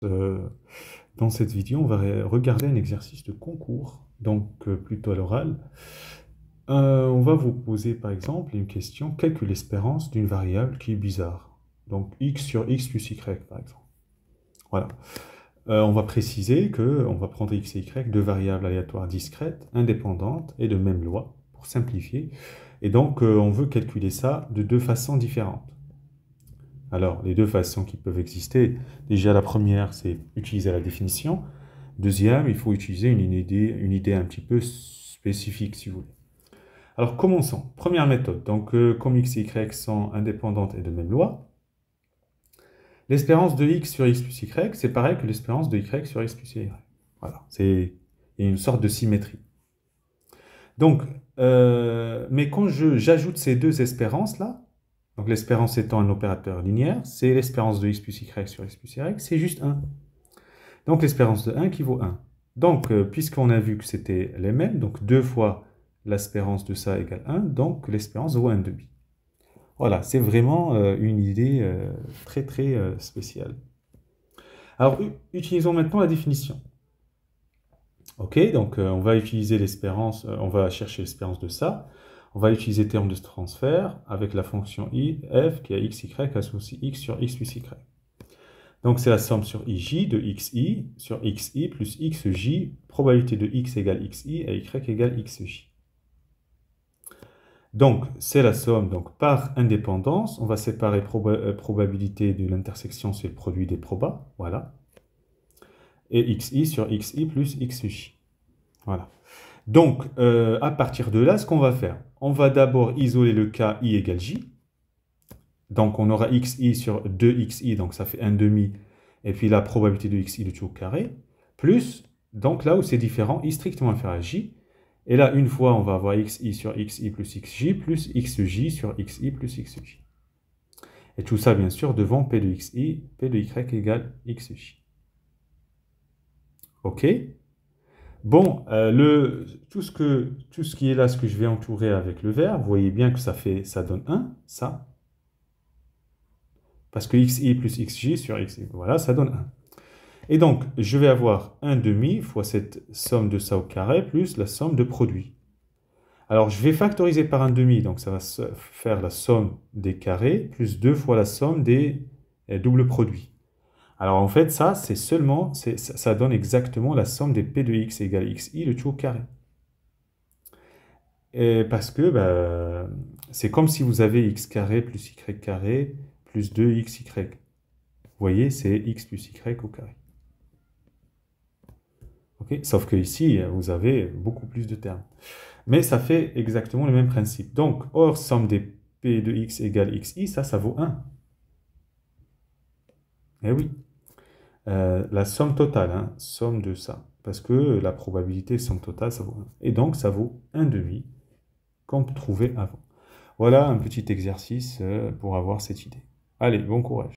Euh, Dans cette vidéo, on va regarder un exercice de concours, donc plutôt à l'oral. On va vous poser par exemple une question, calcule l'espérance d'une variable qui est bizarre. Donc x sur x plus y par exemple. Voilà. On va préciser qu'on va prendre x et y, deux variables aléatoires discrètes, indépendantes et de même loi, pour simplifier. Et donc on veut calculer ça de deux façons différentes. Alors, les deux façons qui peuvent exister, déjà la première, c'est utiliser la définition. Deuxième, il faut utiliser une idée un petit peu spécifique, si vous voulez. Alors, commençons. Première méthode. Donc, comme x et y sont indépendantes et de même loi, l'espérance de x sur x plus y, c'est pareil que l'espérance de y sur x plus y. Voilà, il y a une sorte de symétrie. Donc, mais quand j'ajoute ces deux espérances-là, donc l'espérance étant un opérateur linéaire, c'est l'espérance de x plus y sur x plus y, c'est juste 1. Donc l'espérance de 1 qui vaut 1. Donc, puisqu'on a vu que c'était les mêmes, donc 2 fois l'espérance de ça égale 1, donc l'espérance vaut 1,5. Voilà, c'est vraiment une idée très très spéciale. Alors, utilisons maintenant la définition. Ok, donc on va utiliser l'espérance, on va chercher l'espérance de ça. On va utiliser terme de transfert avec la fonction i, f qui a x, y associe x sur x plus y. Donc c'est la somme sur ij de xi sur xi plus xj, probabilité de x égale xi et y égale xj. Donc c'est la somme donc, par indépendance. On va séparer probabilité de l'intersection, c'est le produit des probas, voilà. Et xi sur xi plus xj. Voilà. Donc, à partir de là, ce qu'on va faire, on va d'abord isoler le cas i égale j. Donc, on aura xi sur 2xi, donc ça fait 1,5, et puis la probabilité de xi de tout au carré, plus, donc là où c'est différent, i strictement inférieur à j. Et là, une fois, on va avoir xi sur xi plus xj, plus xj sur xi plus xj. Et tout ça, bien sûr, devant p de xi, p de y égale xj. OK? Bon, tout ce qui est là, ce que je vais entourer avec le vert, vous voyez bien que ça donne 1, ça. Parce que xi plus xj sur xi, voilà, ça donne 1. Et donc, je vais avoir 1,5 fois cette somme de ça au carré, plus la somme de produits. Alors, je vais factoriser par 1,5, donc ça va faire la somme des carrés, plus 2 fois la somme des doubles produits. Alors en fait, ça, ça donne exactement la somme des p de x égale xi, le tout au carré. Et parce que c'est comme si vous avez x carré plus y carré plus 2xy. Vous voyez, c'est x plus y au carré. Okay. Sauf que ici, vous avez beaucoup plus de termes. Mais ça fait exactement le même principe. Donc, hors somme des p de x égale xi, ça vaut 1. Eh oui. La somme totale, hein, somme de ça. Parce que la probabilité somme totale, ça vaut 1. Et donc, ça vaut 1,5, comme trouvé avant. Voilà un petit exercice pour avoir cette idée. Allez, bon courage.